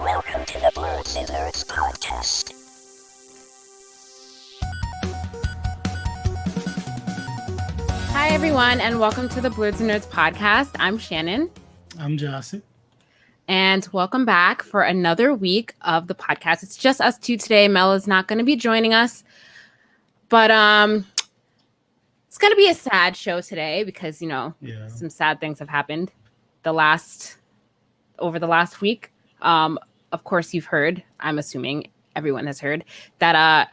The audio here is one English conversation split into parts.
Welcome to the Blerdsnerds podcast. Hi, everyone, and welcome to the Blerdsnerds podcast. I'm Shannon. I'm Gyasi. And welcome back for another week of the podcast. It's just us two today. Mel is not going to be joining us, but it's going to be a sad show today because, some sad things have happened over the last week. Of course, you've heard, I'm assuming everyone has heard, that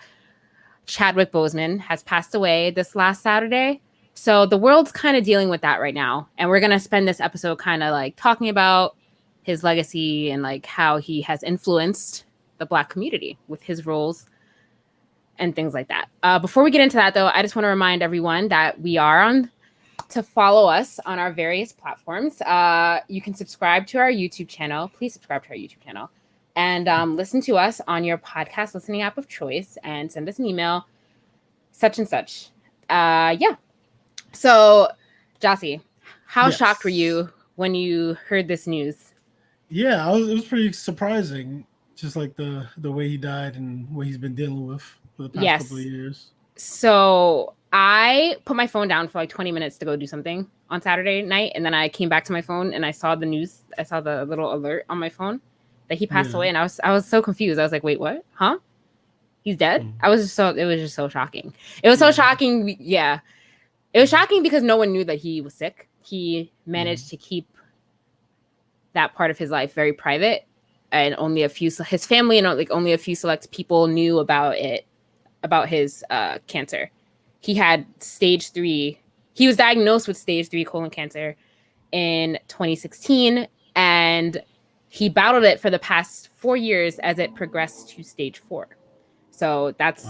Chadwick Boseman has passed away this last Saturday. So the world's kind of dealing with that right now. And we're going to spend this episode kind of like talking about his legacy and like how he has influenced the Black community with his roles and things like that. Before we get into that, though, I just want to remind everyone that we are on to follow us on our various platforms. You can subscribe to our YouTube channel. Please subscribe to our YouTube channel and listen to us on your podcast listening app of choice and send us an email, such and such. So, Gyasi, how shocked were you when you heard this news? Yeah, it was pretty surprising, just like the way he died and what he's been dealing with for the past couple of years. So I put my phone down for like 20 minutes to go do something on Saturday night, and then I came back to my phone and I saw the news. I saw the little alert on my phone that he passed away, and I was so confused. I was like, "Wait, what? Huh? He's dead?" It was just so shocking. It was so shocking. Yeah. It was shocking because no one knew that he was sick. He managed to keep that part of his life very private, and only his family and only a few select people knew about his cancer. He had stage 3. He was diagnosed with stage 3 colon cancer in 2016, and he battled it for the past 4 years as it progressed to stage 4. So that's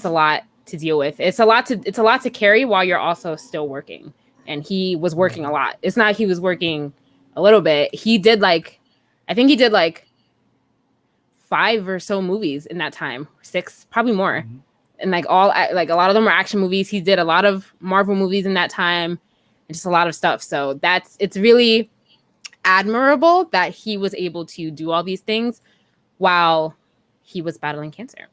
a lot to deal with. It's a lot to carry while you're also still working. And he was working a lot. It's not like he was working a little bit. He did I think he did 5 or so movies in that time, 6, probably more. And a lot of them were action movies. He did a lot of Marvel movies in that time and just a lot of stuff. So it's really admirable that he was able to do all these things while he was battling cancer.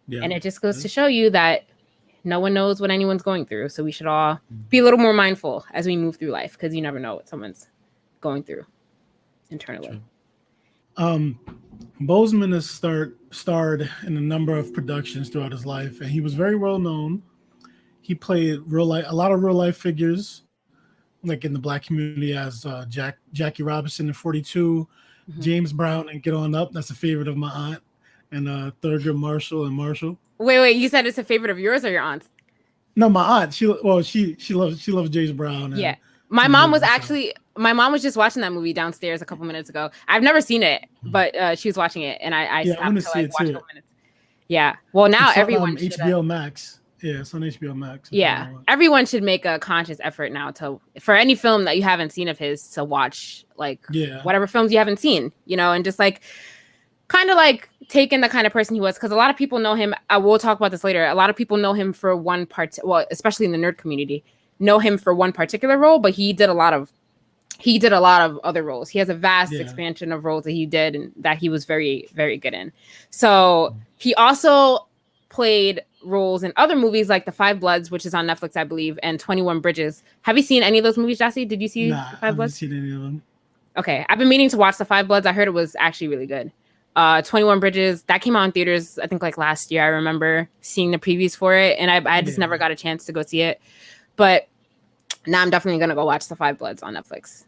Yeah. And it just goes to show you that no one knows what anyone's going through. So we should all be a little more mindful as we move through life, because you never know what someone's going through internally. Boseman has starred in a number of productions throughout his life, and he was very well known. He played a lot of real life figures, like in the Black community, as Jackie Robinson in 42, James Brown and Get On Up. That's a favorite of my aunt, and Thurgood Marshall and Marshall. Wait, you said it's a favorite of yours or your aunt's? No, my aunt. She loves James Brown. Yeah, my mom was just watching that movie downstairs a couple minutes ago. I've never seen it, but she was watching it, and I stopped to watch a couple minutes. Yeah, well now everyone should, HBO Max. Yeah, it's on HBO Max. Yeah, everyone should make a conscious effort now for any film that you haven't seen of his to watch, whatever films you haven't seen, and just kind of take in the kind of person he was, because a lot of people know him. We'll talk about this later. A lot of people know him for one part. Well, especially in the nerd community, know him for one particular role, but he did a lot of other roles. He has a vast expansion of roles that he did and that he was very, very good in. So he also played roles in other movies like The Five Bloods, which is on Netflix, I believe, and 21 Bridges. Have you seen any of those movies, Gyasi? Did you see The Five Bloods? I haven't seen any of them. Okay, I've been meaning to watch The Five Bloods. I heard it was actually really good. 21 Bridges, that came out in theaters, I think last year. I remember seeing the previews for it, and I just never got a chance to go see it. But now I'm definitely going to go watch The Five Bloods on Netflix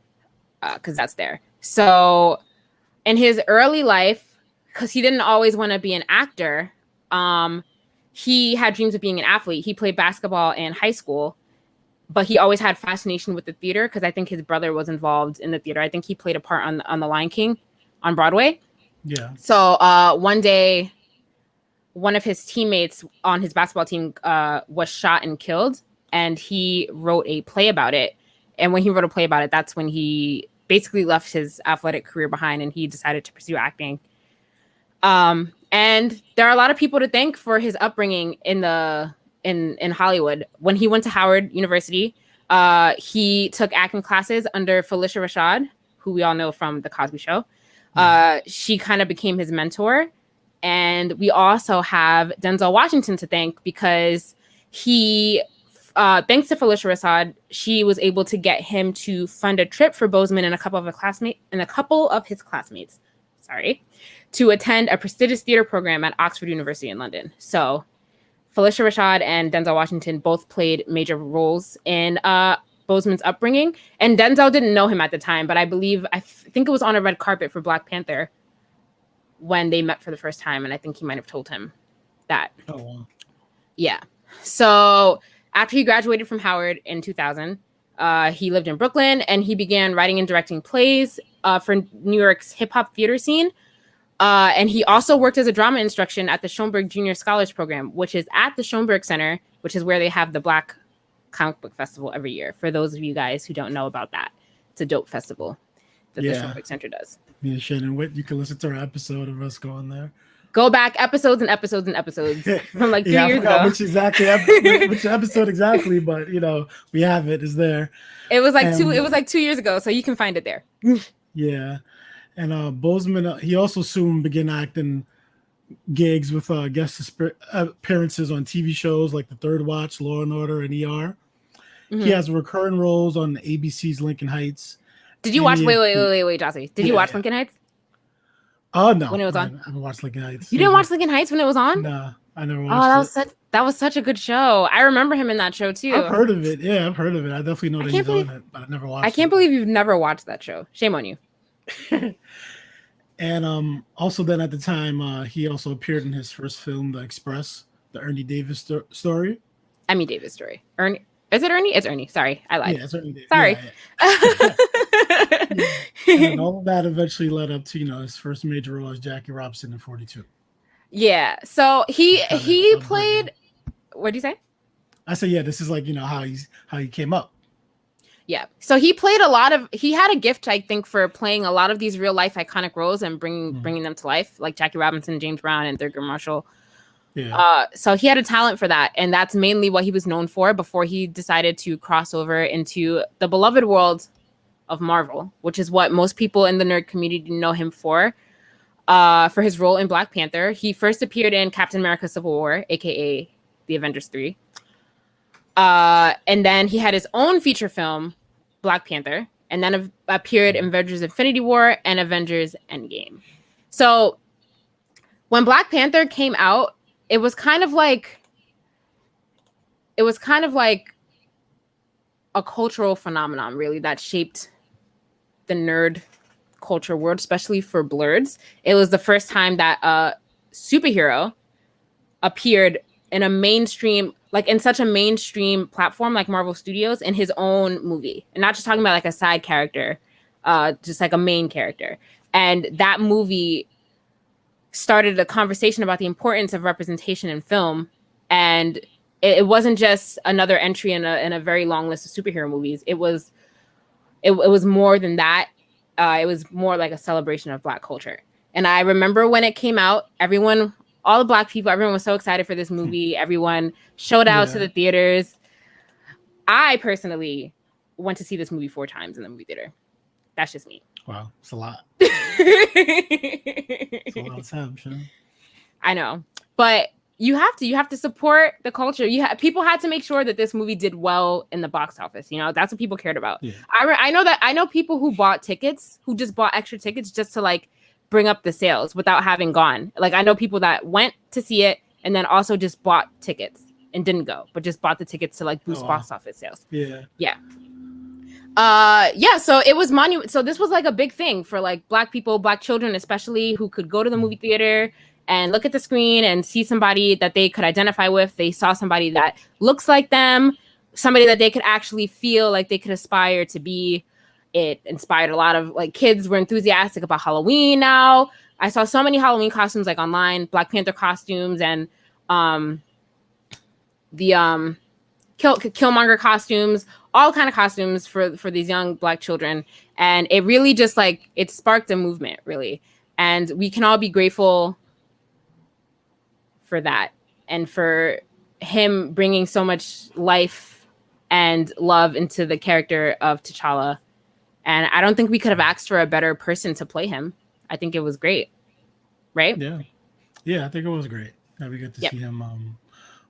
because that's there. So in his early life, because he didn't always want to be an actor, he had dreams of being an athlete. He played basketball in high school, but he always had fascination with the theater because I think his brother was involved in the theater. I think he played a part on The Lion King on Broadway. Yeah. So one day, one of his teammates on his basketball team was shot and killed, and he wrote a play about it. And when he wrote a play about it, that's when he basically left his athletic career behind and he decided to pursue acting. And there are a lot of people to thank for his upbringing in Hollywood. When he went to Howard University, he took acting classes under Felicia Rashad, who we all know from The Cosby Show. She kind of became his mentor. And we also have Denzel Washington to thank because he, thanks to Felicia Rashad, she was able to get him to fund a trip for Boseman and a couple of his classmates, to attend a prestigious theater program at Oxford University in London. So Felicia Rashad and Denzel Washington both played major roles in Boseman's upbringing. And Denzel didn't know him at the time, but I think it was on a red carpet for Black Panther when they met for the first time. And I think he might have told him that. Oh, wow. Yeah. So after he graduated from Howard in 2000, he lived in Brooklyn and he began writing and directing plays for New York's hip hop theater scene. And he also worked as a drama instruction at the Schoenberg Junior Scholars Program, which is at the Schoenberg Center, which is where they have the Black Comic Book Festival every year. For those of you guys who don't know about that, it's a dope festival that the Schoenberg Center does. Me and Shannon Witt, you can listen to our episode of us going there. Go back episodes and episodes and episodes from like 3 years ago. Which episode exactly, but we have it. It's there. It was like 2 years ago, so you can find it there. Yeah. And Boseman, he also soon began acting gigs with guest appearances on TV shows like The Third Watch, Law and Order, and ER. Mm-hmm. He has recurring roles on ABC's Lincoln Heights. Did you watch? Wait, Gyasi. Did you watch Lincoln Heights? Oh no, when it was on. I haven't watched Lincoln Heights. You didn't watch Lincoln Heights when it was on? No, I never watched it. That was such a good show. I remember him in that show too. I've heard of it. Yeah, I've heard of it. I definitely know that he's on it, but I never watched it. I can't believe you've never watched that show. Shame on you. And also then at the time, he also appeared in his first film, The Express, the Ernie Davis story. Emmy Davis story. Ernie. Is it Ernie? It's Ernie. Sorry, I lied. Yeah, it's Ernie Davis. Sorry. Yeah. And all of that eventually led up to his first major role as Jackie Robinson in 42. Yeah. So he played. What did you say? I said, yeah. This is like how he came up. Yeah. So he played he had a gift, I think, for playing a lot of these real life iconic roles and bringing them to life, like Jackie Robinson, James Brown, and Thurgood Marshall. Yeah. So he had a talent for that. And that's mainly what he was known for before he decided to cross over into the beloved world of Marvel, which is what most people in the nerd community know him for his role in Black Panther. He first appeared in Captain America Civil War, aka The Avengers 3. And then he had his own feature film, Black Panther, and then appeared in Avengers Infinity War and Avengers Endgame. So when Black Panther came out, it was kind of like a cultural phenomenon, really, that shaped the nerd culture world, especially for Blerds. It was the first time that a superhero appeared in a mainstream, like in such a mainstream platform like Marvel Studios, in his own movie, and not just talking about like a side character, just like a main character. And that movie started a conversation about the importance of representation in film. And it wasn't just another entry in a very long list of superhero movies. It was more than that. It was more like a celebration of Black culture. And I remember when it came out, all the Black people, everyone was so excited for this movie. Everyone showed out to the theaters. I personally went to see this movie 4 times in the movie theater. That's just me. Wow, it's a lot. It's a lot of time, Shannon. I know, but you have to support the culture. People had to make sure that this movie did well in the box office. That's what people cared about. Yeah. I know people who bought tickets, who just bought extra tickets just to like bring up the sales without having gone. Like I know people that went to see it and then also just bought tickets and didn't go, but just bought the tickets to like boost box office sales. Yeah. So it was so this was like a big thing for like Black people, Black children especially, who could go to the movie theater and look at the screen and see somebody that they could identify with. They saw somebody that looks like them, somebody that they could actually feel like they could aspire to be. It inspired a lot of like kids were enthusiastic about Halloween now. I saw so many Halloween costumes like online, Black Panther costumes and the Killmonger costumes, all kind of costumes for these young Black children. And it really just like it sparked a movement, really. And we can all be grateful for that and for him bringing so much life and love into the character of T'Challa. And I don't think we could have asked for a better person to play him. I think it was great, right? Yeah, I think it was great. That we get to Yep. see him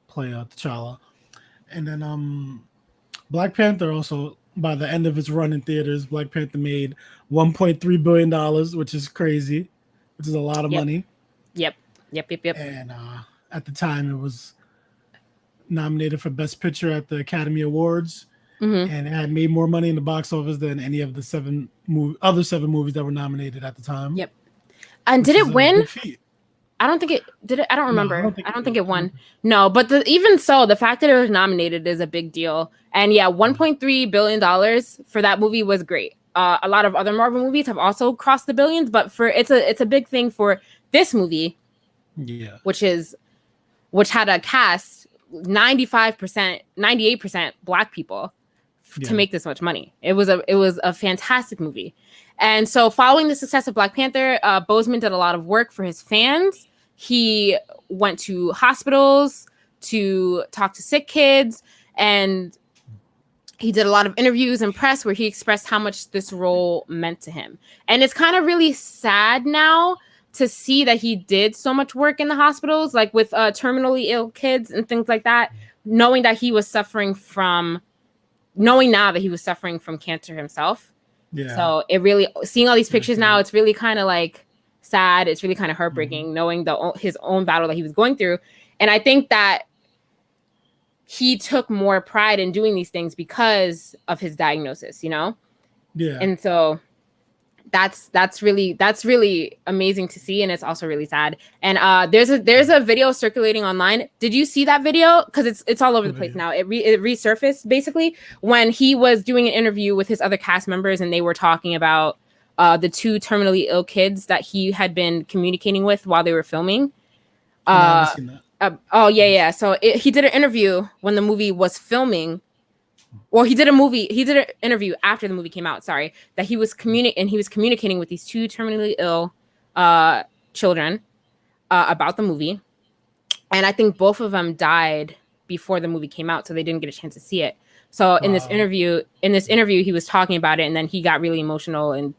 play T'Challa, and then Black Panther also. By the end of its run in theaters, Black Panther made $1.3 billion, which is crazy, which is a lot of Yep. money. Yep. And at the time, it was nominated for Best Picture at the Academy Awards, Mm-hmm. and it had made more money in the box office than any of the other seven movies that were nominated at the time. Yep. And did it win? Big feat. I don't think it did. I don't remember. No, I don't think it won. No, but even so, the fact that it was nominated is a big deal. And yeah, $1.3 billion for that movie was great. A lot of other Marvel movies have also crossed the billions, but it's a big thing for this movie. Yeah, which had a cast 95%, 98% Black people to make this much money. It was a fantastic movie. And so following the success of Black Panther, Boseman did a lot of work for his fans. He went to hospitals to talk to sick kids, and he did a lot of interviews and press where he expressed how much this role meant to him. And it's kind of really sad now to see that he did so much work in the hospitals, like with terminally ill kids and things like that, knowing now that he was suffering from cancer himself. Yeah. So it really, seeing all these pictures now, it's really kind of like sad. It's really kind of heartbreaking knowing his own battle that he was going through. And I think that he took more pride in doing these things because of his diagnosis, Yeah. And so that's really amazing to see, and it's also really sad. And there's a video circulating online. Did you see that video? Because it's all over the place now. It resurfaced basically when he was doing an interview with his other cast members, and they were talking about the two terminally ill kids that he had been communicating with while they were filming. I haven't seen that. Yeah. So he did an interview when the movie was filming. Well, he did an interview after the movie came out, that he was communicating with these two terminally ill children about the movie. And I think both of them died before the movie came out, so they didn't get a chance to see it. So in this interview, he was talking about it, and then he got really emotional and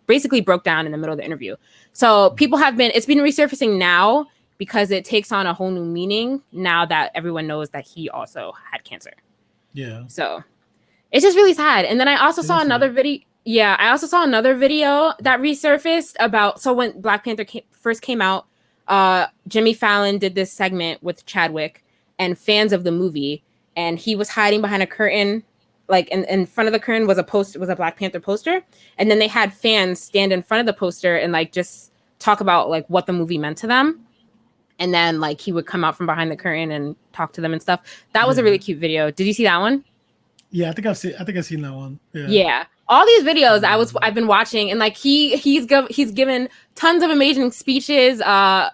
basically broke down in the middle of the interview. So it's been resurfacing now because it takes on a whole new meaning now that everyone knows that he also had cancer. Yeah. So it's just really sad. And then I also saw another video. Yeah, I also saw another video that resurfaced about, so when Black Panther first came out, Jimmy Fallon did this segment with Chadwick and fans of the movie, and he was hiding behind a curtain, like in front of the curtain was a Black Panther poster, and then they had fans stand in front of the poster and like just talk about like what the movie meant to them. And then like he would come out from behind the curtain and talk to them and stuff. That was a really cute video. Did you see that one? Yeah, I think I've seen that one. Yeah. All these videos I've been watching, and like he's given tons of amazing speeches. A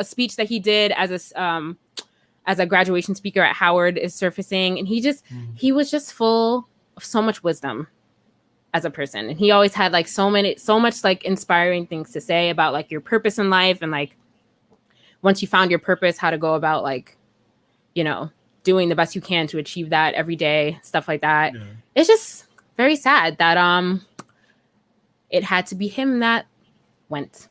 speech that he did as a graduation speaker at Howard is surfacing, and he was just full of so much wisdom as a person. And he always had like so much like inspiring things to say about like your purpose in life, and like once you found your purpose, how to go about like, doing the best you can to achieve that every day, stuff like that. Yeah. It's just very sad that it had to be him that went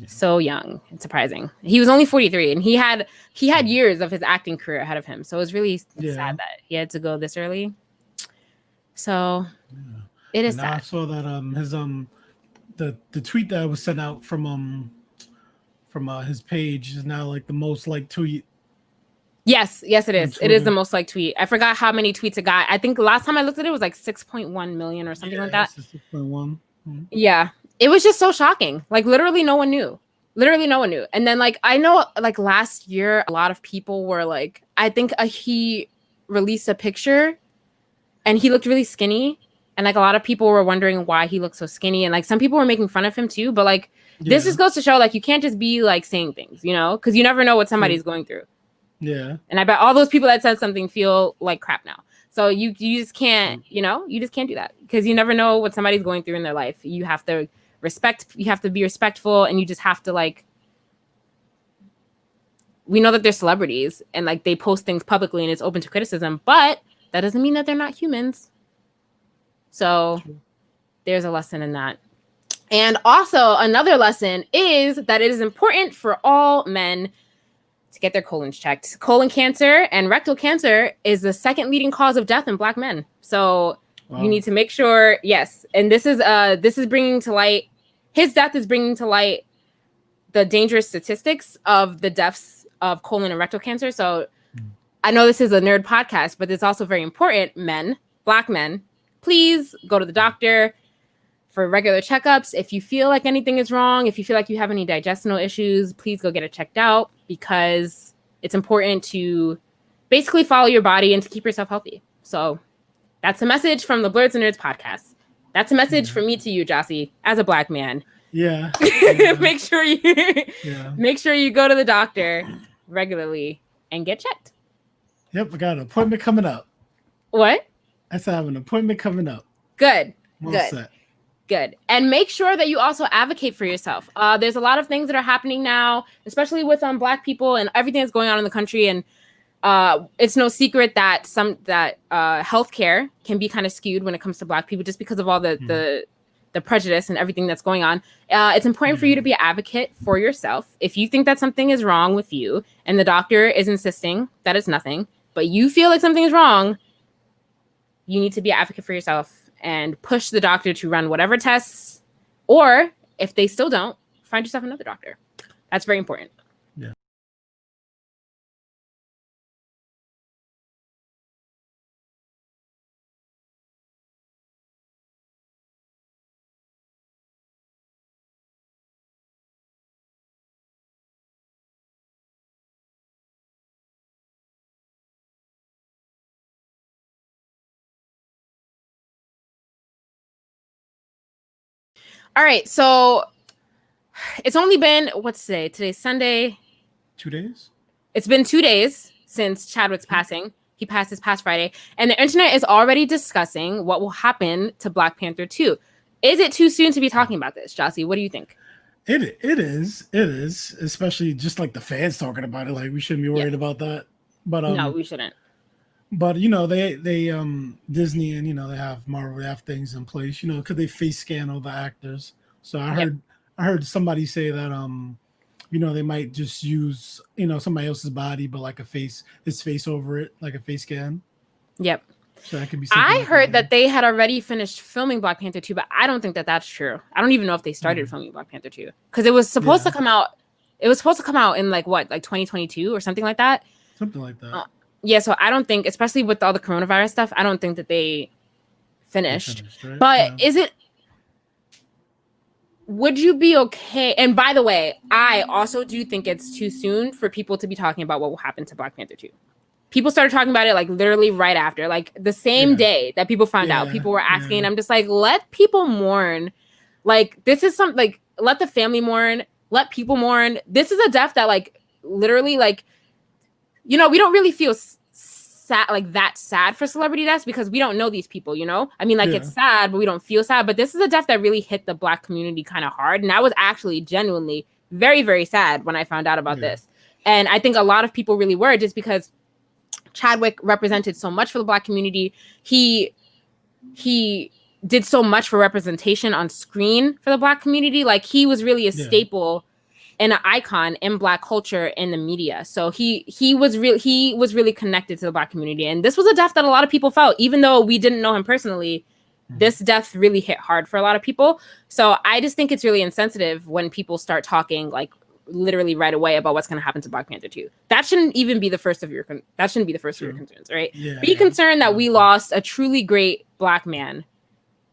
so young and surprising. He was only 43, and he had years of his acting career ahead of him. So it was really sad that he had to go this early. So it is sad. I saw that his the tweet that was sent out from his page is now like the most liked tweet. Yes, it is. It is the most liked tweet. I forgot how many tweets it got. I think the last time I looked at it was like 6.1 million or something like that. 6.1. Mm-hmm. Yeah, it was just so shocking. Like literally no one knew. And then like I know like last year a lot of people were like, I think he released a picture and he looked really skinny, and like a lot of people were wondering why he looked so skinny, and like some people were making fun of him too. But like this just goes to show like you can't just be like saying things, because you never know what somebody's going through. Yeah. And I bet all those people that said something feel like crap now. So you just can't, you just can't do that, because you never know what somebody's going through in their life. You have to be respectful, and you just have to like, we know that they're celebrities and like they post things publicly and it's open to criticism, but that doesn't mean that they're not humans. So there's a lesson in that. And also another lesson is that it is important for all men to get their colons checked. Colon cancer and rectal cancer is the second leading cause of death in Black men. So you need to make sure, yes. And this is bringing to light, his death is bringing to light the dangerous statistics of the deaths of colon and rectal cancer. So I know this is a nerd podcast, but it's also very important. Men, Black men, please go to the doctor for regular checkups. If you feel like anything is wrong, if you feel like you have any digestional issues, please go get it checked out, because it's important to basically follow your body and to keep yourself healthy. So that's a message from the Blerdsnerds podcast. That's a message from me to you, Gyasi, as a Black man. Yeah. Make sure you go to the doctor regularly and get checked. Yep, I got an appointment coming up. What? I said I have an appointment coming up. Good. Well set. Good. And make sure that you also advocate for yourself. There's a lot of things that are happening now, especially with Black people and everything that's going on in the country. And it's no secret that healthcare can be kind of skewed when it comes to Black people, just because of all the prejudice and everything that's going on. It's important for you to be an advocate for yourself. If you think that something is wrong with you and the doctor is insisting that it's nothing, but you feel like something is wrong, you need to be an advocate for yourself and push the doctor to run whatever tests, or if they still don't, find yourself another doctor. That's very important. Yeah. All right, so it's only been, what's today? Today's Sunday. 2 days? It's been 2 days since Chadwick's passing. He passed this past Friday. And the internet is already discussing what will happen to Black Panther 2. Is it too soon to be talking about this, Gyasi? What do you think? It is, especially just like the fans talking about it. Like, we shouldn't be worried about that. But no, we shouldn't. But they Disney and they have Marvel, they have things in place, because they face scan all the actors. So I heard somebody say that they might just use somebody else's body, but like his face over it, like a face scan. Yep. So that could be. I heard that they had already finished filming Black Panther 2, but I don't think that that's true. I don't even know if they started filming Black Panther 2, because it was supposed to come out. It was supposed to come out in like 2022 or something like that. Something like that. Yeah, so I don't think, especially with all the coronavirus stuff, I don't think that they finished. Right? But would you be okay? And by the way, I also do think it's too soon for people to be talking about what will happen to Black Panther 2. People started talking about it like literally right after, like the same day that people found out. People were asking, and I'm just like, let people mourn. Like, this is something, like, let the family mourn, let people mourn. This is a death that, like, literally, like, we don't really feel sad, like that sad for celebrity deaths, because we don't know these people, I mean, like, it's sad, but we don't feel sad. But this is a death that really hit the Black community kind of hard. And I was actually genuinely very, very sad when I found out about this. And I think a lot of people really were, just because Chadwick represented so much for the Black community. He did so much for representation on screen for the Black community. Like, he was really a staple and an icon in Black culture in the media. So he was really connected to the Black community. And this was a death that a lot of people felt, even though we didn't know him personally. This death really hit hard for a lot of people. So I just think it's really insensitive when people start talking like literally right away about what's going to happen to Black Panther 2. That shouldn't even be the first of your concerns, right? Be concerned that we lost a truly great Black man.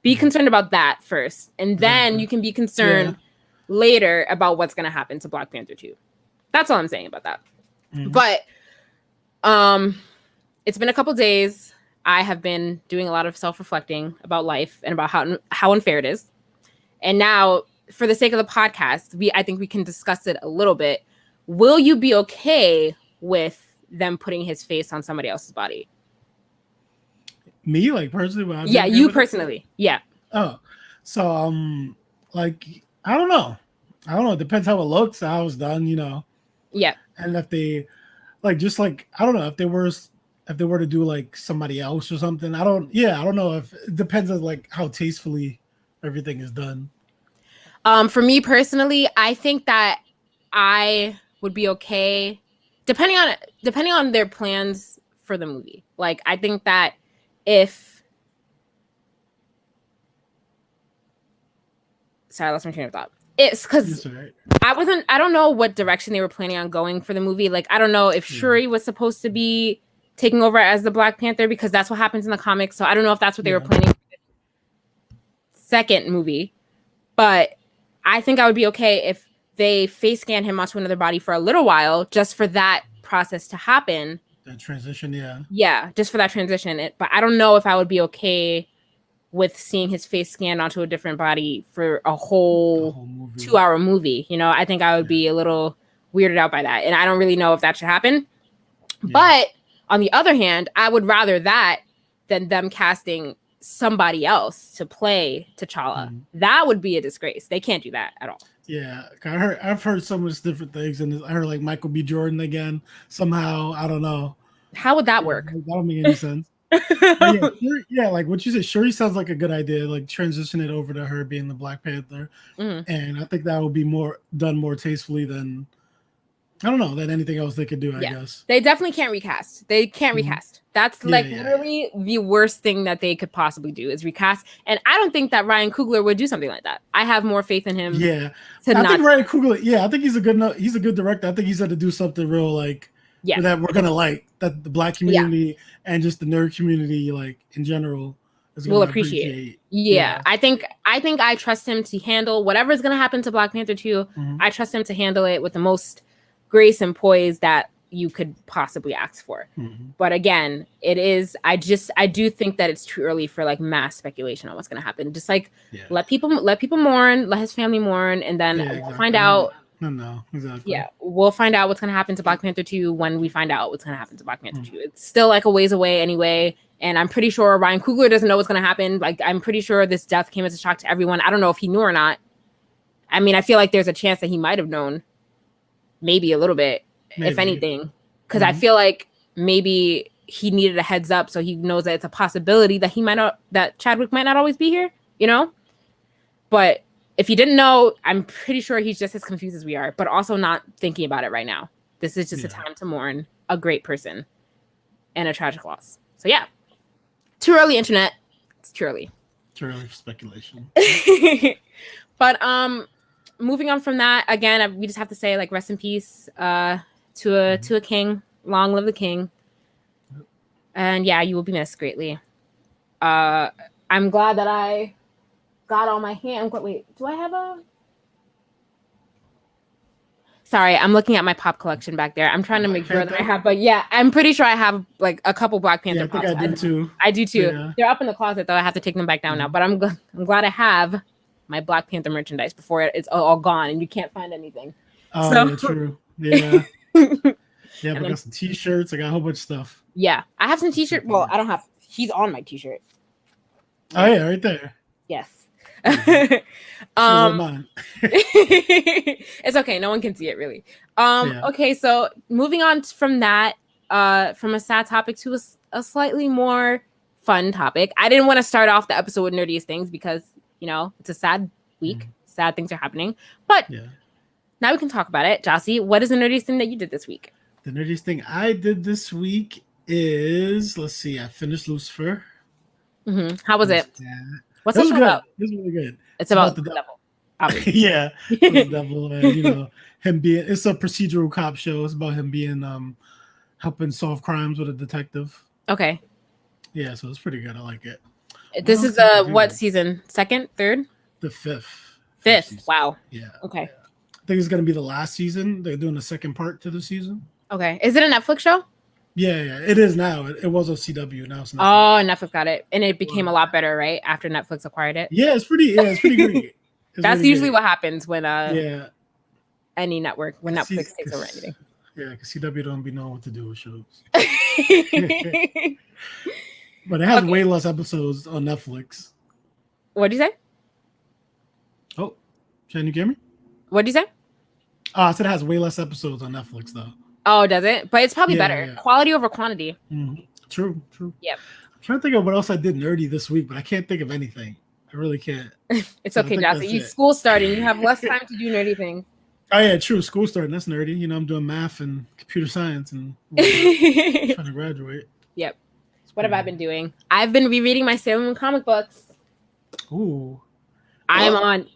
Be concerned about that first, and then you can be concerned later about what's going to happen to Black Panther 2. That's all I'm saying about that. But it's been a couple days. I have been doing a lot of self-reflecting about life and about how unfair it is. And now, for the sake of the podcast, I think we can discuss it a little bit. Will you be okay with them putting his face on somebody else's body? Me, like, personally? Yeah, you personally. Yeah. Oh, so like, I don't know. It depends how it looks, how it's done, Yeah. And if they, like, just like, I don't know, if they were to do like somebody else or something, I don't know, if it depends on like how tastefully everything is done. For me personally, I think that I would be okay depending on their plans for the movie. Like, I think that if sorry, I lost my train of thought. It's because right. I don't know what direction they were planning on going for the movie. Like, I don't know if Shuri was supposed to be taking over as the Black Panther, because that's what happens in the comics. So I don't know if that's what they were planning for the second movie. But I think I would be okay if they face scan him onto another body for a little while, just for that process to happen. That transition, yeah. Yeah, just for that transition. But I don't know if I would be okay with seeing his face scanned onto a different body for a whole 2-hour movie. You know, I think I would be a little weirded out by that. And I don't really know if that should happen. Yeah. But on the other hand, I would rather that than them casting somebody else to play T'Challa. That would be a disgrace. They can't do that at all. Yeah, I've heard so much different things, and I heard like Michael B. Jordan again somehow. I don't know. How would that work? That don't make any sense. Yeah, like what you said, Shuri sounds like a good idea. Like transition it over to her being the Black Panther, and I think that would be done more tastefully than than anything else they could do. I guess they definitely can't recast. They can't recast. That's literally the worst thing that they could possibly do is recast. And I don't think that Ryan Coogler would do something like that. I have more faith in him. Yeah, I think Ryan Coogler. Yeah, I think he's a good director. I think he's going to do something real like. Yeah, that we're gonna like, that the Black community and just the nerd community, like in general, will appreciate. Yeah, I think I trust him to handle whatever is gonna happen to Black Panther 2. I trust him to handle it with the most grace and poise that you could possibly ask for. But again, it is. I do think that it's too early for like mass speculation on what's gonna happen. Just like let people mourn, let his family mourn, and then we'll find out. No, exactly. Yeah, we'll find out what's going to happen to Black Panther 2 when we find out what's going to happen to Black Panther 2. It's still like a ways away anyway, and I'm pretty sure Ryan Coogler doesn't know what's going to happen. Like, I'm pretty sure this death came as a shock to everyone. I don't know if he knew or not. I mean, I feel like there's a chance that he might have known, maybe a little bit, if anything, because I feel like maybe he needed a heads up so he knows that it's a possibility that that Chadwick might not always be here, you know? But if you didn't know, I'm pretty sure he's just as confused as we are, but also not thinking about it right now. This is just a time to mourn a great person and a tragic loss. So yeah, too early, internet. It's too early. Too early for speculation. But moving on from that, again, we just have to say like rest in peace to a king. Long live the king. And yeah, you will be missed greatly. I'm glad that I got all my hand. Wait, do I have a? Sorry, I'm looking at my pop collection back there. I'm trying to make sure that I have, but yeah, I'm pretty sure I have like a couple Black Panther pops. I do too. I do too. Yeah. They're up in the closet though. I have to take them back down now. But I'm glad I have my Black Panther merchandise before it's all gone and you can't find anything. Oh, yeah, true. Yeah. Yeah, I got some t-shirts. I got a whole bunch of stuff. Yeah, I have some t-shirts. Well, I don't have. He's on my t-shirt. Oh yeah, right there. Yes. It's okay, no one can see it really. Okay, so moving on from that, from a sad topic to a slightly more fun topic. I didn't want to start off the episode with nerdiest things because it's a sad week. Sad things are happening, but now we can talk about it. Gyasi, what is the nerdiest thing that you did this week? The nerdiest thing I did this week is, let's see, I finished Lucifer. How was it? What's it about? It's really good. It's about the devil. Yeah, the devil, and him being. It's a procedural cop show. It's about him being helping solve crimes with a detective. Okay. Yeah, so it's pretty good. I like it. This is what season? Second, third? The fifth. Fifth. Wow. Yeah. Okay. I think it's gonna be the last season. They're doing the second part to the season. Okay. Is it a Netflix show? Yeah, it is now. It was on CW. Now it's Netflix. Oh, Netflix got it, and it became a lot better, right? After Netflix acquired it. Yeah, it's pretty great. That's really usually what happens when any network when Netflix takes over anything. Yeah, because CW don't be knowing what to do with shows. But it has way less episodes on Netflix. What did you say? Oh, can you hear me? What did you say? I said it has way less episodes on Netflix though. Oh, does it? But it's probably better. Yeah. Quality over quantity. True. Yep. I'm trying to think of what else I did nerdy this week, but I can't think of anything. I I really can't. It's So I okay, think Gyasi. that's You it. school starting. You have less time to do nerdy things. Oh yeah, true. School starting. That's nerdy. You know, I'm doing math and computer science and whatnot, trying to graduate. Yep. It's What have pretty I been doing? I've been rereading my Sailor Moon comic books. good. Ooh. I'm on.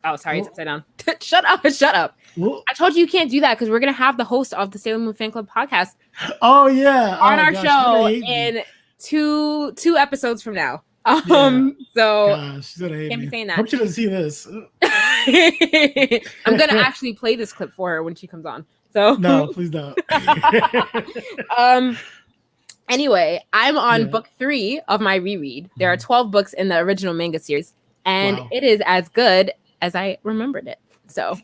Oh, sorry, it's upside down. Shut up! Shut up! Ooh. I told you can't do that because we're gonna have the host of the Sailor Moon Fan Club podcast Oh yeah. on Oh, our gosh, show she's gonna hate me. in two episodes from now. So Gosh, she's gonna hate can't me. be saying that. Hope she doesn't see this. I'm gonna actually play this clip for her when she comes on. So No, please don't. Anyway, I'm on Yeah. book 3 of my reread. There are 12 books in the original manga series, and Wow. it is as good as I remembered it. So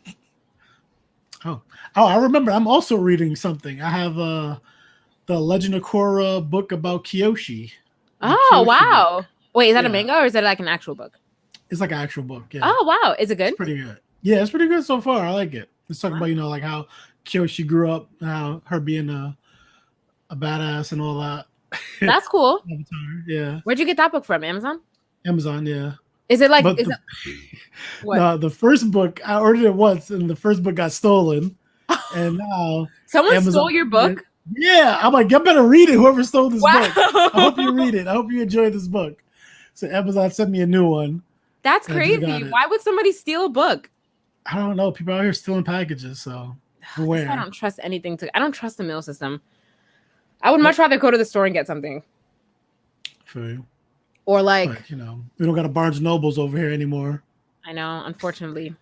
Oh, I remember. I'm also reading something. I have the Legend of Korra book about Kyoshi. The oh Kyoshi wow. book. Wait, is that a Yeah. manga or is that like an actual book? It's like an actual book. Yeah. Oh wow. Is it good? It's pretty good. Yeah, it's pretty good so far. I like it. It's talking about, like how Kyoshi grew up, how her being a badass and all that. That's cool. Avatar, yeah. Where'd you get that book from? Amazon? Amazon, yeah. Is it like But what? no, the first book, I ordered it once and the first book got stolen. And now Someone Amazon- stole your book? Yeah, I'm like, you better read it. Whoever stole this Wow. book. I hope you read it. I hope you enjoy this book. So Amazon sent me a new one. That's I just crazy. got it. Why would somebody steal a book? I don't know. People out here stealing packages, so I beware. don't trust anything. I don't trust the mail system. I would much rather go to the store and get something. For you. Or like, But, we don't got a Barnes Nobles over here anymore. I know, unfortunately.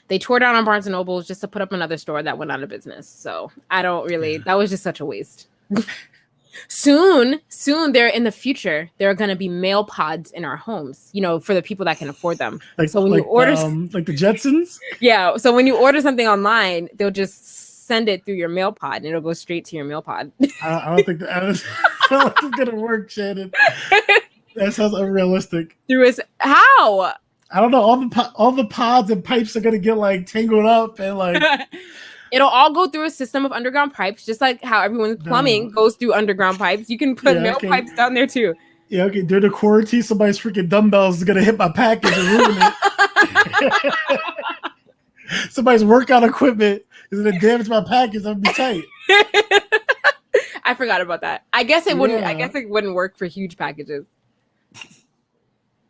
They tore down on Barnes and Nobles just to put up another store that went out of business. So I don't really, that was just such a waste. Soon, there in the future, there are going to be mail pods in our homes, for the people that can afford them. Like, so when you order, like the Jetsons? yeah. So when you order something online, they'll just send it through your mail pod and it'll go straight to your mail pod. I don't think that's going to work, Shannon. That sounds unrealistic. How? I don't know. All the pods and pipes are going to get like tangled up and like. It'll all go through a system of underground pipes, just like how everyone's plumbing goes through underground pipes. You can put mail pipes down there too. Yeah, okay. During the quarantine, somebody's freaking dumbbells is gonna hit my package and ruin it. Somebody's workout equipment is gonna damage my package. That'd be tight. I forgot about that. I guess it wouldn't. I Yeah. guess it wouldn't work for huge packages.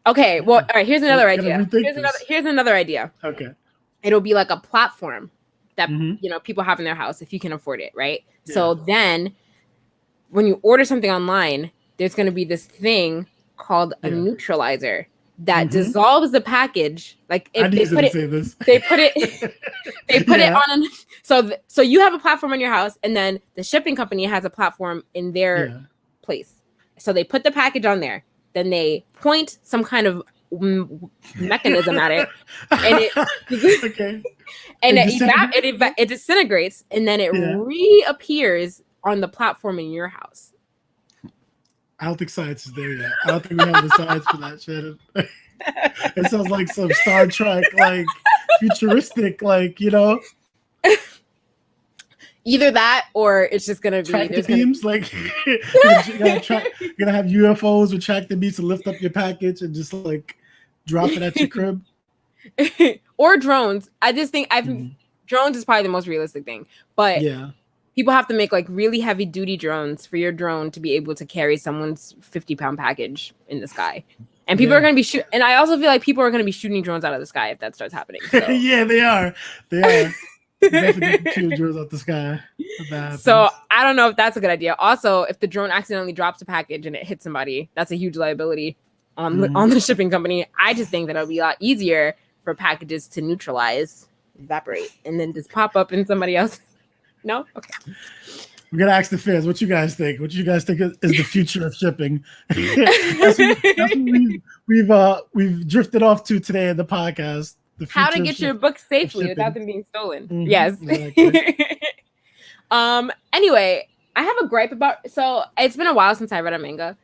Okay. Well, all right. Here's another idea. Here's another idea. Okay. It'll be like a platform that Mhm. people have in their house if you can afford it, right? Yeah. So then, when you order something online, there's going to be this thing called a neutralizer that Mhm. dissolves the package. Like I if need they you put to it, say this. they put it, they put it Yeah. on. So you have a platform in your house, and then the shipping company has a platform in their place. So they put the package on there. Then they point some kind of mechanism at it, and it Okay. and It it disintegrates, and then it Yeah. reappears on the platform in your house. I don't think science is there yet. I don't think we have the science for that, Shannon. It sounds like some Star Trek, like futuristic, like Either that, or it's just gonna be track the there's gonna- beams. Like you're gonna have UFOs with track the beams to lift up your package and just like drop it at your crib. or drones. I just think Mhm. drones is probably the most realistic thing, but Yeah. people have to make like really heavy duty drones for your drone to be able to carry someone's 50-pound package in the sky. And people are going to be and I also feel like people are going to be shooting drones out of the sky if that starts happening. So. Yeah, they are. Definitely shooting drones out the sky. If that happens. So I don't know if that's a good idea. Also, if the drone accidentally drops a package and it hits somebody, that's a huge liability on the shipping company. I just think that it'll be a lot easier for packages to evaporate, and then just pop up in somebody else. No? Okay. We're gonna ask the fans what you guys think. What you guys think is the future of shipping? that's what we've drifted off to today in the podcast. How to get your books safely without them being stolen. Mhm. Yes. Exactly. Anyway, I have a gripe about. So it's been a while since I read a manga,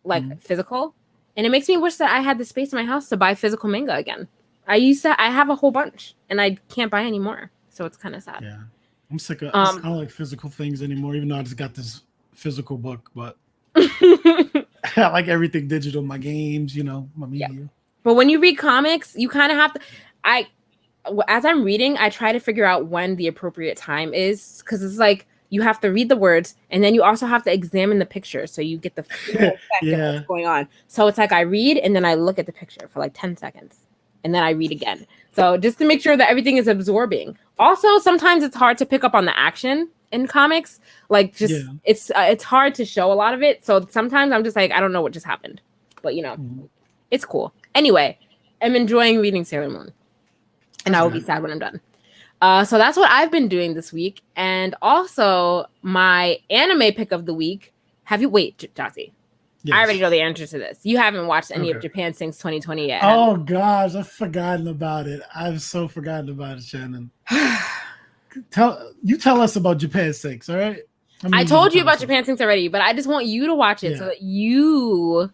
like physical, and it makes me wish that I had the space in my house to buy physical manga again. I have a whole bunch, and I can't buy any more, so it's kind of sad. Yeah. I'm sick of. I don't like physical things anymore. Even though I just got this physical book, but I like everything digital, my games, my media. Yeah. But when you read comics, you kind of have to. As I'm reading, I try to figure out when the appropriate time is, because it's like you have to read the words and then you also have to examine the picture so you get the effect of what's going on. So it's like I read and then I look at the picture for like 10 seconds and then I read again. So just to make sure that everything is absorbing. Also, sometimes it's hard to pick up on the action in comics. Like it's hard to show a lot of it. So sometimes I'm just like, I don't know what just happened, but it's cool. Anyway, I'm enjoying reading Sailor Moon. And I will be sad when I'm done. So that's what I've been doing this week. And also my anime pick of the week. Gyasi. Yes. I already know the answer to this. You haven't watched any of Japan Sinks 2020 yet. Oh gosh, I've forgotten about it. I've so forgotten about it, Shannon. Tell us about Japan Sinks, all right? I told you about Japan Sinks already, but I just want you to watch it so that you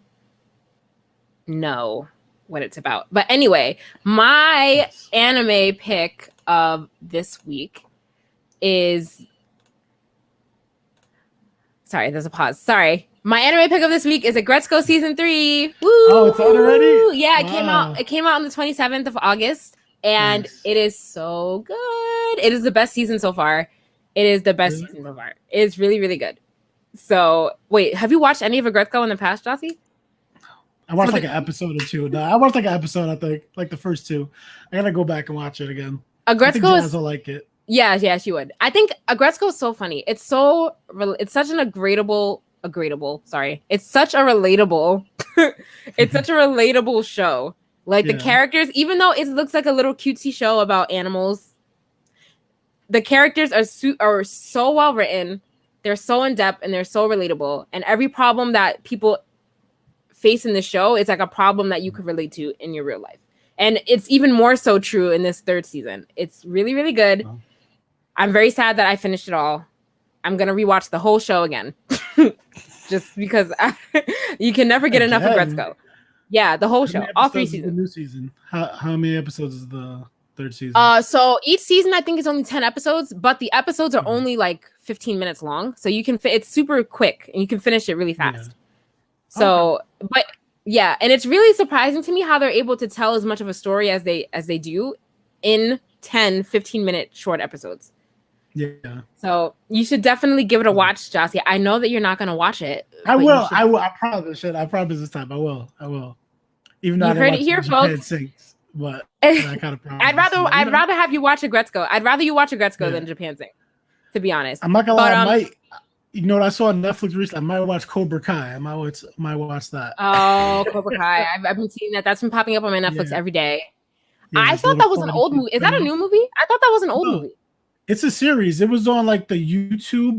know what it's about. But anyway, my anime pick of this week is there's a pause. My anime pick of this week is Agretsuko season 3. Woo! Oh, it's out already? Yeah, it came out on the 27th of August, and it is so good. It is the best season so far. Season so far. It's really, really good. So wait, have you watched any of Agretsuko in the past, Gyasi? I watched like an episode or two. No, I watched like an episode, I think, like the first two. I gotta go back and watch it again. Agretsuko will like it. Yeah, she would. I think Agretsuko is so funny. It's such an agreeable. It's such a relatable. It's such a relatable show. Like the characters, even though it looks like a little cutesy show about animals, the characters are so well written. They're so in depth and they're so relatable. And every problem that people face in the show is like a problem that you could relate to in your real life. And it's even more so true in this 3rd season. It's really, really good. Oh. I'm very sad that I finished it all. I'm going to rewatch the whole show again. Just because you can never get enough of Agretsuko. Yeah, the whole show. All 3 seasons. The new season. How many episodes is the 3rd season? So each season I think is only 10 episodes, but the episodes are only like 15 minutes long. So you can it's super quick and you can finish it really fast. Yeah. So, but yeah, and it's really surprising to me how they're able to tell as much of a story as they do in 10, 15-minute short episodes. Yeah. So you should definitely give it a watch, Gyasi. I know that you're not going to watch it. I will. I probably should. I promise this time I will. Even though I heard it here, folks. Sinks, but I kind of promise. I'd rather have you watch Agretsuko. I'd rather you watch Agretsuko than Japan Sinks, to be honest. I'm not gonna lie. I might. You know what I saw on Netflix recently? I might watch Cobra Kai. I might watch that. Oh, Cobra Kai. I've been seeing that. That's been popping up on my Netflix every day. Yeah, I thought that was an old movie. Is that a new movie? I thought that was an old movie. It's a series. It was on like the YouTube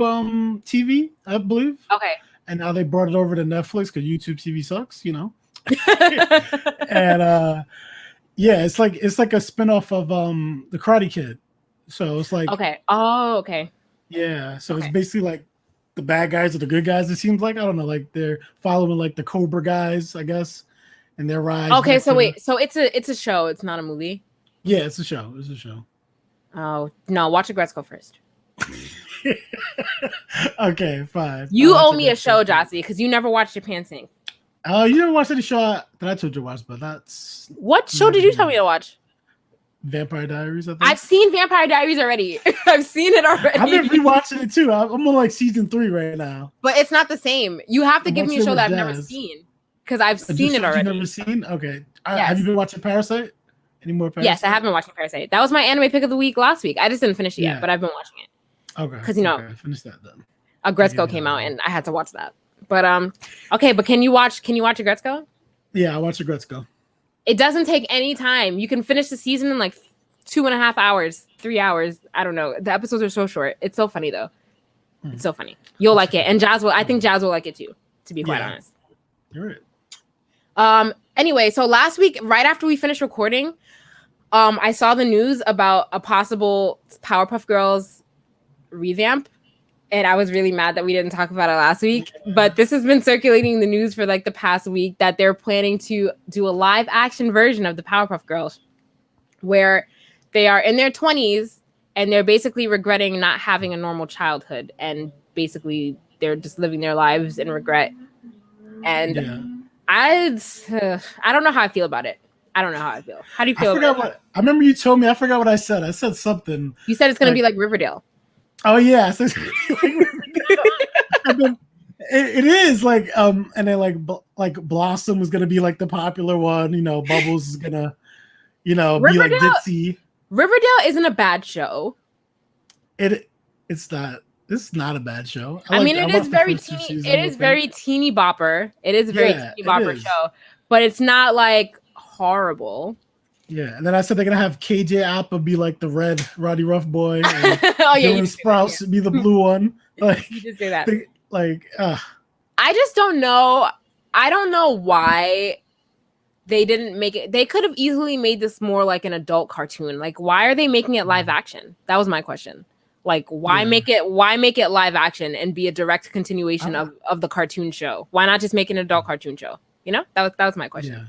TV, I believe. Okay. And now they brought it over to Netflix because YouTube TV sucks, And it's like a spinoff of The Karate Kid. So it's like okay. Oh, okay. Yeah. So it's basically like the bad guys or the good guys. It seems like I don't know, like they're following like the Cobra guys, I guess, and their rise. Okay, so wait, so it's a show. It's not a movie. Yeah, it's a show. It's a show. Oh no, watch Agretsuko first. Okay, fine. You owe me a show, Gyasi, because you never watched Japan Sinks. Oh, you never watched any show that I told you to watch, but that's what show did you tell me to watch? Vampire Diaries. I think. I've seen Vampire Diaries already. I've seen it already. I've been rewatching it too. I'm on like season 3 right now. But it's not the same. You have to give me a show that I've never seen because I've seen it already. You've never seen? Okay. Yes. Have you been watching Parasite? Any more Parasite? Yes, I have been watching Parasite. That was my anime pick of the week last week. I just didn't finish it yet, but I've been watching it. Okay. Because finish that then. Agretsuko came out and I had to watch that. But okay, but can you watch Agretsuko? Yeah, I watched Agretsuko. It doesn't take any time. You can finish the season in like 2.5 hours, 3 hours. I don't know. The episodes are so short. It's so funny though. It's so funny. You'll like it. And I think Jazz will like it too, to be quite honest. You're right. Anyway, so last week, right after we finished recording, I saw the news about a possible Powerpuff Girls revamp. And I was really mad that we didn't talk about it last week. But this has been circulating in the news for like the past week that they're planning to do a live action version of the Powerpuff Girls where they are in their 20s and they're basically regretting not having a normal childhood. And basically they're just living their lives in regret. And I don't know how I feel about it. I don't know how I feel. How do you feel about it? I remember you told me. I forgot what I said. I said something. You said it's going to be like Riverdale. Oh yeah, so it's like Riverdale. And then it is like and then like Blossom was gonna be like the popular one. Bubbles is gonna be like Dipsy. Riverdale isn't a bad show. It's not. This is not a bad show. It is very teeny. It is very teeny bopper. It is a very teeny bopper show, but it's not like horrible. Yeah, and then I said they're gonna have KJ Appa be like the red Roddy Rough boy, and Dylan Sprouse be the blue one. Like you just say that. I just don't know. I don't know why they didn't make it. They could have easily made this more like an adult cartoon. Like, why are they making it live action? That was my question. Like, why make it live action and be a direct continuation of the cartoon show? Why not just make an adult cartoon show? That was my question.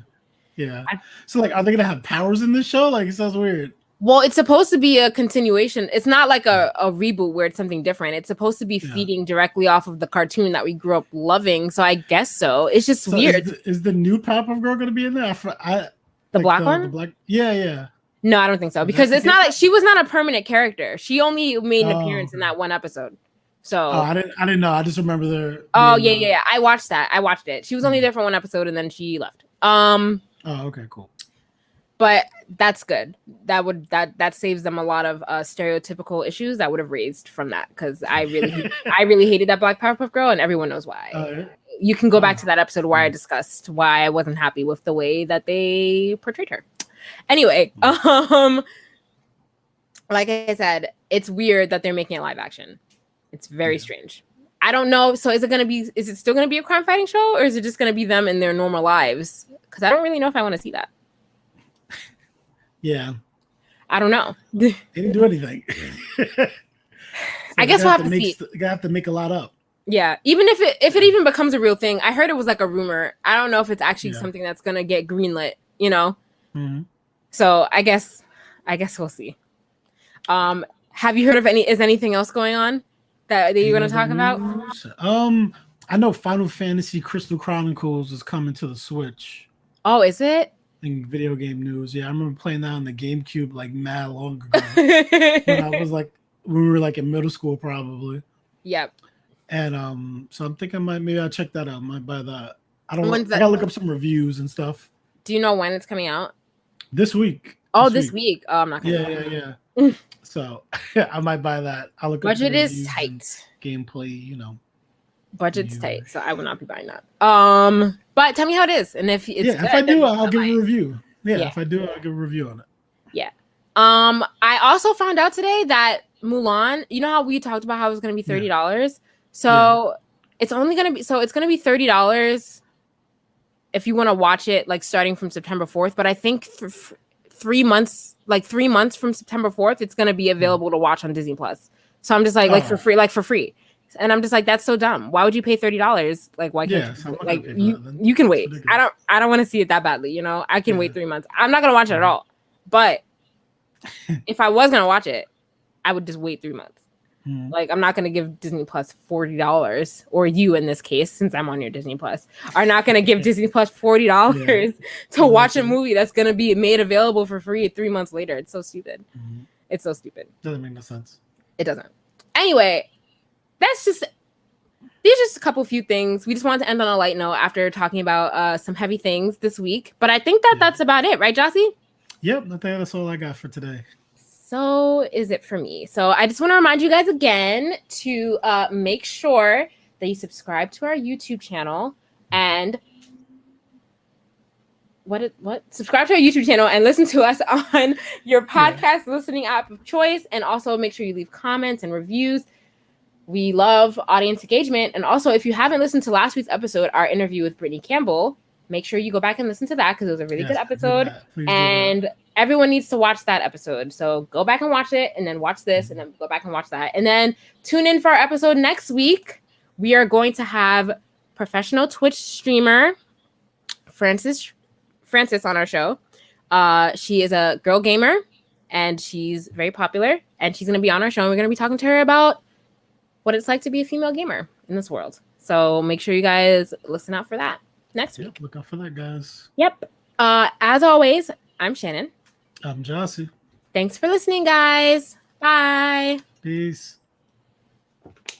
Yeah. So like, are they gonna have powers in this show? Like, it sounds weird. Well, it's supposed to be a continuation. It's not like a reboot where it's something different. It's supposed to be feeding directly off of the cartoon that we grew up loving. So I guess so. It's just weird. Is the new Powerpuff Girl gonna be in there? The black one? Yeah. No, I don't think so, because it's not like she was not a permanent character. She only made an appearance in that one episode. So I didn't know. I just remember there. Oh yeah. I watched that. I watched it. She was only there for one episode and then she left. Oh, okay, cool. But that's good. That saves them a lot of stereotypical issues that would have raised from that, because I really hated that Black Powerpuff Girl, and everyone knows why. You can go back to that episode where I discussed why I wasn't happy with the way that they portrayed her. Anyway, like I said, it's weird that they're making it live action. It's very strange. I don't know. So is it still gonna be a crime fighting show, or is it just gonna be them in their normal lives? Because I don't really know if I want to see that. Yeah. I don't know. They didn't do anything. So I guess we'll have to see. You're gonna have to make a lot up. Yeah, even if it even becomes a real thing. I heard it was like a rumor. I don't know if it's actually something that's gonna get greenlit, Mm-hmm. So I guess we'll see. Have you heard of anything else going on that you're gonna talk about? I know Final Fantasy Crystal Chronicles is coming to the Switch. Oh, is it? In video game news. Yeah, I remember playing that on the GameCube like mad long ago. when we were like in middle school probably. Yep. And so I'm thinking maybe I'll check that out. I might buy that. I gotta look up some reviews and stuff. Do you know when it's coming out? This week. Oh, this week. Oh, I'm not gonna. Yeah. So I might buy that. I'll look. Budget is tight. Gameplay, Budget's tight, so I will not be buying that. But tell me how it is, and if it's if I do, I'll give a review. Yeah, if I do, I'll give a review on it. Yeah. I also found out today that Mulan. You know how we talked about how it was going to be $30. So it's only going to be $30 if you want to watch it like starting from September 4th. But I think for 3 months, from September 4th, it's going to be available to watch on Disney Plus. So I'm just like for free. And I'm just like, that's so dumb. Why would you pay $30? Like, why can't you can wait. I don't want to see it that badly. I can wait 3 months. I'm not going to watch it at all. But if I was going to watch it, I would just wait 3 months. Like, I'm not going to give Disney Plus $40, or you in this case, since I'm on your Disney Plus, are not going to give Disney Plus $40 to watch a movie that's going to be made available for free 3 months later. It's so stupid. It's so stupid. Doesn't make no sense. It doesn't. Anyway, these are just a few things. We just wanted to end on a light note after talking about some heavy things this week. But I think that's about it, right, Gyasi? Yep, I think that's all I got for today. So is it for me. So I just want to remind you guys again to make sure that you subscribe to our YouTube channel and subscribe to our YouTube channel and listen to us on your podcast listening app of choice. And also make sure you leave comments and reviews. We love audience engagement. And also, if you haven't listened to last week's episode, our interview with Brittany Campbell, make sure you go back and listen to that, because it was a really good episode. And everyone needs to watch that episode. So go back and watch it, and then watch this, and then go back and watch that. And then tune in for our episode next week. We are going to have professional Twitch streamer Francis on our show. She is a girl gamer, and she's very popular. And she's going to be on our show, and we're going to be talking to her about what it's like to be a female gamer in this world. So make sure you guys listen out for that next week. Look out for that, guys. Yep. As always, I'm Shannon. I'm Gyasi. Thanks for listening, guys. Bye. Peace.